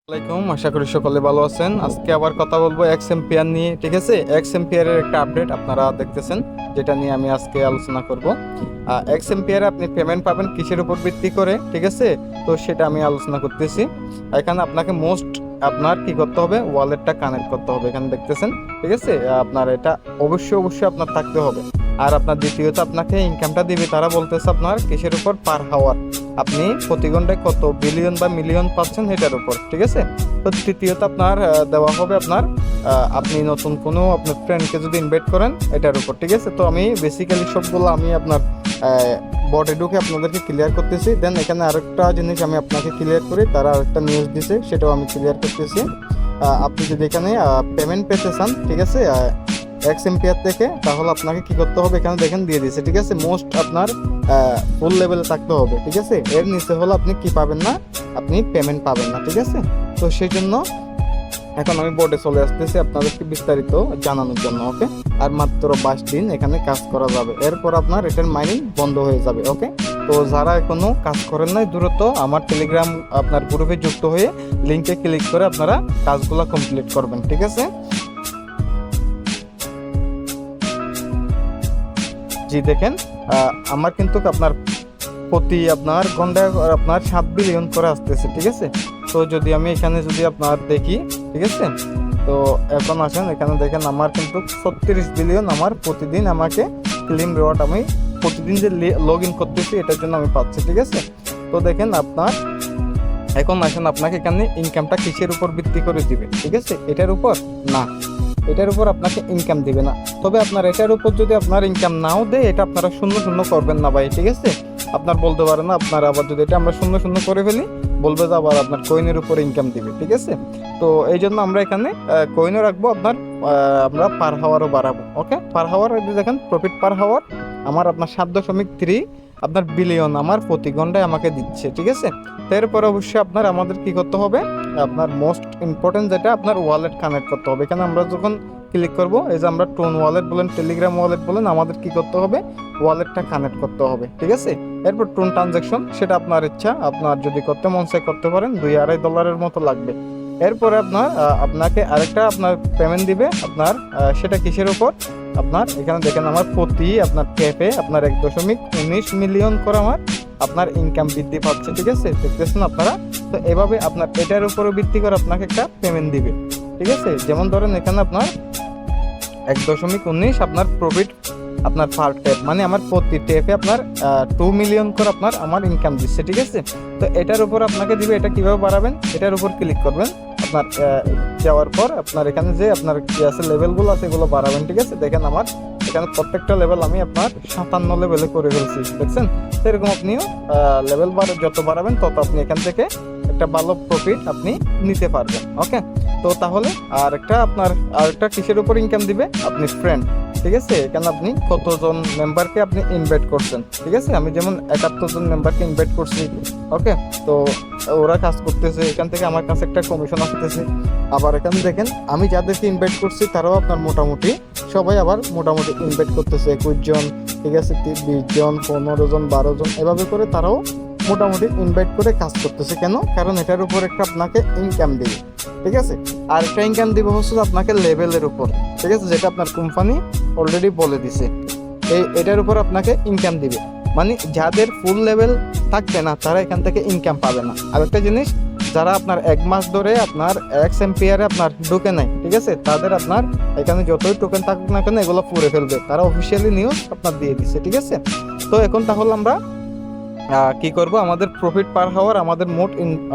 আসসালামাইকুম, আশা করি সকলে ভালো আছেন। আজকে আবার কথা বলবো এক্স এম্পিয়ার নিয়ে। ঠিক আছে, এক্স এম্পিয়ারের একটা আপডেট আপনারা দেখতেছেন, যেটা নিয়ে আমি আজকে আলোচনা করব। এক্স এম্পিয়ারে আপনি পেমেন্ট পাবেন কিসের উপর ভিত্তি করে, ঠিক আছে? তো সেটা আমি আলোচনা করতেছি। এখানে আপনাকে আপনার কি করতে হবে, ওয়ালেটটা কানেক্ট করতে হবে, এখানে দেখতেছেন। ঠিক আছে, আপনার এটা অবশ্যই আপনার থাকতে হবে। আর আপনার দ্বিতীয়ত আপনাকে ইনকামটা দিবে, তারা বলতেছে আপনার কিসের উপর, পার হাওয়ার। আপনি প্রতি ঘন্টায় কত বিলিয়ন বা মিলিয়ন পাচ্ছেন এটার উপর। ঠিক আছে, তো তৃতীয়ত আপনার দেওয়া হবে আপনার আপনি নতুন কোনো আপনার ফ্রেন্ডকে যদি ইনভাইট করেন এটার উপর। ঠিক আছে, তো আমি বেসিক্যালি সবগুলো আমি আপনার বটে ঢুকে আপনাদেরকে ক্লিয়ার করতেছি। দেন এখানে আরেকটা জিনিস আমি আপনাকে ক্লিয়ার করি, তারা আরেকটা নিউজ দিছে, সেটাও আমি ক্লিয়ার করতেছি। আপনি যদি এখানে পেমেন্ট পেতে চান, ঠিক আছে, এক্স এম্পিয়ার থেকে, তাহলে আপনাকে কি করতে হবে, এখানে দেখেন দিয়ে দিয়েছে। ঠিক আছে, মোস্ট আপনার ফুল লেভেলে থাকতে হবে। ঠিক আছে, এর নিচে হলো আপনি কি পাবেন না, আপনি পেমেন্ট পাবেন না। ঠিক আছে, তো সেই জন্য এখন আমি বোর্ডে চলে আসতেছি আপনাদেরকে বিস্তারিত জানানোর জন্য। ওকে, আর মাত্র 22 দিন এখানে কাজ করা যাবে, এরপর আপনার এটার মাইনিং বন্ধ হয়ে যাবে। ওকে, তো যারা এখনো কাজ করেন নাই, দ্রুত আমার টেলিগ্রাম আপনার গ্রুপে যুক্ত হয়ে লিঙ্কে ক্লিক করে আপনারা কাজগুলো কমপ্লিট করবেন। ঠিক আছে, জি দেখেন, আমার কিন্তু আপনার প্রতি আপনার ঘন্টায় আপনার 7 বিলিয়ন করে আসতেছে। ঠিক আছে, তো যদি আমি এখানে যদি আপনার দেখি, ঠিক আছে, তো এখন আসেন এখানে দেখেন আমার কিন্তু 36 বিলিয়ন আমার প্রতিদিন আমাকে ক্লেম রিওয়ার্ড আমি প্রতিদিন যে লগ ইন করতেছি এটার জন্য আমি পাচ্ছি। ঠিক আছে, তো দেখেন আপনার এখন আসেন আপনাকে এখানে ইনকামটা কিসের উপর ভিত্তি করে দিবে। ঠিক আছে, এটার উপর না, এটার উপর আপনাকে ইনকাম দিবে না। তবে আপনার এটার উপর যদি আপনার ইনকাম নাও দেয়, এটা আপনারা শূন্য শূন্য করবেন না ভাই। ঠিক আছে, আপনার বলতে পারে না, আপনার আবার যদি এটা আমরা শূন্য শূন্য করে ফেলি, বলবে যে আবার আপনার কয়েনের উপর ইনকাম দিবে। ঠিক আছে, তো এই জন্য আমরা এখানে কয়েনও রাখবো, আপনার আমরা পার হাওয়ারও বাড়াবো। ওকে, পার হাওয়ার দেখেন, প্রফিট পার হাওয়ার আমার আপনার 7.3 আপনার বিলিয়ন আমার প্রতি ঘন্টায় আমাকে দিচ্ছে। ঠিক আছে, এরপর অবশ্যই আপনার আমাদের কি করতে হবে, আপনার মোস্ট ইম্পর্টেন্ট যেটা আপনার ওয়ালেট কানেক্ট করতে হবে। এখানে আমরা যখন ক্লিক করব, এই যে আমরা টোন ওয়ালেট বলেন, টেলিগ্রাম ওয়ালেট বলেন, আমাদের কি করতে হবে, ওয়ালেটটা কানেক্ট করতে হবে। ঠিক আছে, এরপর টোন ট্রানজাকশন সেটা আপনার ইচ্ছা, আপনার যদি করতে মন চায় করতে পারেন, $2-2.5 মতো লাগবে। এরপরে আপনাকে আরেকটা আপনার পেমেন্ট দিবে আপনার, সেটা কিসের উপর, আপনার এখানে দেখেন আমার প্রতি আপনার ক্যাপে আপনার 1.19 মিলিয়ন করে আমার আপনার ইনকাম বৃদ্ধি পাচ্ছে। ঠিক আছে, দেখতেছেন আপনারা, তো এভাবে আপনার এটার উপরে ভিত্তি করে আপনাকে একটা পেমেন্ট দিবে। ঠিক আছে, যেমন ধরেন এখানে আপনার 1.19 আপনার প্রফিট আপনার পার ট্যাপ, মানে আমার প্রতি ট্যাপে আপনার 2 মিলিয়ন করে আপনার আমার ইনকাম দিচ্ছে। ঠিক আছে, তো এটার উপর আপনাকে দিবে। এটা কিভাবে বাড়াবেন, এটার উপর ক্লিক করবেন, আপনার যাওয়ার পর আপনার এখানে যে আপনার কি আছে লেভেলগুলো আছে এগুলো বাড়াবেন। ঠিক আছে, দেখেন আমার এখানে প্রত্যেকটা লেভেল আমি আপনার 57 লেভেলে করে ফেলছি, দেখছেন? সেরকম আপনিও লেভেল যত বাড়াবেন তত আপনি এখান থেকে একটা ভালো প্রফিট আপনি নিতে পারবেন। ওকে, তো তাহলে আরেকটা কিসের উপর ইনকাম দিবে, আপনি ফ্রেন্ড। ঠিক আছে, এখানে আপনি কতজন মেম্বারকে আপনি ইনভাইট করছেন। ঠিক আছে, আমি যেমন 71 জন মেম্বারকে ইনভাইট করছি। ওকে, তো ওরা কাজ করতেছে, এখান থেকে আমার কাছে একটা কমিশন আসতেছে। আবার এখানে দেখেন আমি যাদেরকে ইনভাইট করছি তারাও আপনার মোটামুটি সবাই আবার মোটামুটি ইনভাইট করতেছে, 21 জন, ঠিক আছে, 20 জন, 15 জন, 12 জন, এভাবে করে তারাও মোটামুটি ইনভাইট করে কাজ করতেছে। কেন? কারণ এটার উপর একটা আপনাকে ইনকাম দিবে। ঠিক আছে, আর একটা ইনকাম দিবে হচ্ছে আপনাকে লেভেলের উপর। ঠিক আছে, যেটা আপনার কোম্পানি অলরেডি বলে দিছে, এটার উপর আপনাকে ইনকাম দিবে। মানে যাদের ফুল লেভেল থাকবে না তারা এখান থেকে ইনকাম পাবে না। আর একটা জিনিস, যারা আপনার 1 মাস ধরে আপনার এক্স এম্পিয়ারে আপনার ঢুকে নাই, ঠিক আছে, তাদের আপনার এখানে যতই টোকেন থাকুক না কেন এগুলো পুড়ে ফেলবে, তারা অফিসিয়ালি নিউজ আপনার দিয়ে দিচ্ছে। ঠিক আছে, তো এখন তাহলে আমরা কি করব, আমাদের প্রফিট পার হাওয়ার আমাদের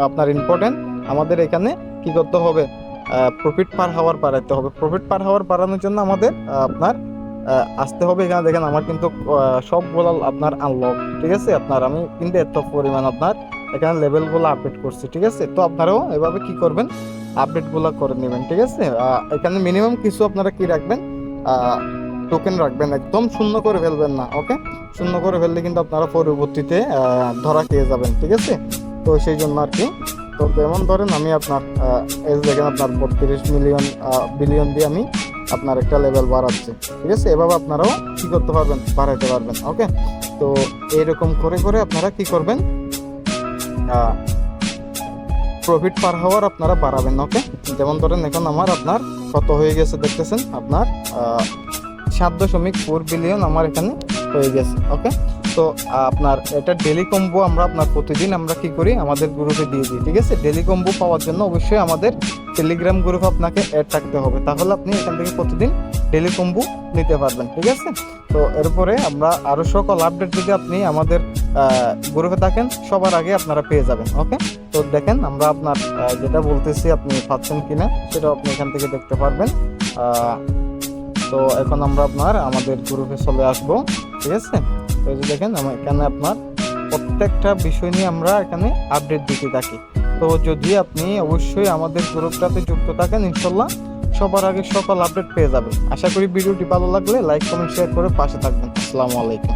আপনার ইম্পর্টেন্ট, আমাদের এখানে কি করতে হবে, প্রফিট পার হাওয়ার বাড়াইতে হবে। প্রফিট পার হাওয়ার বাড়ানোর জন্য আমাদের আপনার আসতে হবে। এখানে দেখেন আমার কিন্তু সবগুলো আপনার আনলক। ঠিক আছে, আমি কিন্তু এত পরিমাণ আপনার এখানে লেভেলগুলো আপডেট করছি। ঠিক আছে, তো আপনারাও এভাবে কি করবেন, আপডেটগুলো করে নেবেন। ঠিক আছে, এখানে মিনিমাম কিছু আপনারা কি রাখবেন, টোকেন রাখবেন, একদম শূন্য করে ফেলবেন না। ওকে, শূন্য করে ফেললে কিন্তু আপনারা পরবর্তীতে ধরা খেয়ে যাবেন। ঠিক আছে, তো সেই জন্য আর কি, তো যেমন ধরেন আমি আপনার দেখেন আপনার 32 বিলিয়ন দিয়ে আমি আপনার একটা লেভেল বাড়াচ্ছি। ঠিক আছে, এভাবে আপনারাও কি করতে পারবেন, বাড়াইতে পারবেন। ওকে, তো এইরকম করে করে আপনারা কি করবেন, প্রফিট পার হাওয়ার আপনারা বাড়াবেন। ওকে, যেমন ধরেন এখন আমার আপনার কত হয়ে গেছে দেখতেছেন, আপনার 7.4 বিলিয়ন আমার এখানে হয়ে গেছে। ওকে, তো আপনার এটা ডেলি কম্বো আমরা আপনার প্রতিদিন আমরা কি করি আমাদের গ্রুপে দিয়ে দিই। ঠিক আছে, ডেলি কম্বো পাওয়ার জন্য অবশ্যই আমাদের টেলিগ্রাম গ্রুপে আপনাকে অ্যাড থাকতে হবে, তাহলে আপনি এখান থেকে প্রতিদিন ডেলি কম্বো নিতে পারবেন। ঠিক আছে, তো এরপরে আমরা আরও সকল আপডেট যদি আপনি আমাদের গ্রুপে থাকেন সবার আগে আপনারা পেয়ে যাবেন। ওকে, তো দেখেন আমরা আপনার যেটা বলতেছি আপনি পাচ্ছেন কিনা সেটাও আপনি এখান থেকে দেখতে পারবেন। তো এখন আমরা আপনার আমাদের গ্রুপে চলে আসব। ঠিক আছে, তো এই যে দেখেন এখানে আপনার প্রত্যেকটা বিষয় নিয়ে আমরা এখানে আপডেট দিতে থাকি। তো যদি আপনি অবশ্যই আমাদের গ্রুপটাতে যুক্ত থাকেন, ইনশাল্লাহ সবার আগে সকল আপডেট পেয়ে যাবেন। আশা করি ভিডিওটি ভালো লাগলে লাইক কমেন্ট শেয়ার করে পাশে থাকবেন। আসসালামু আলাইকুম।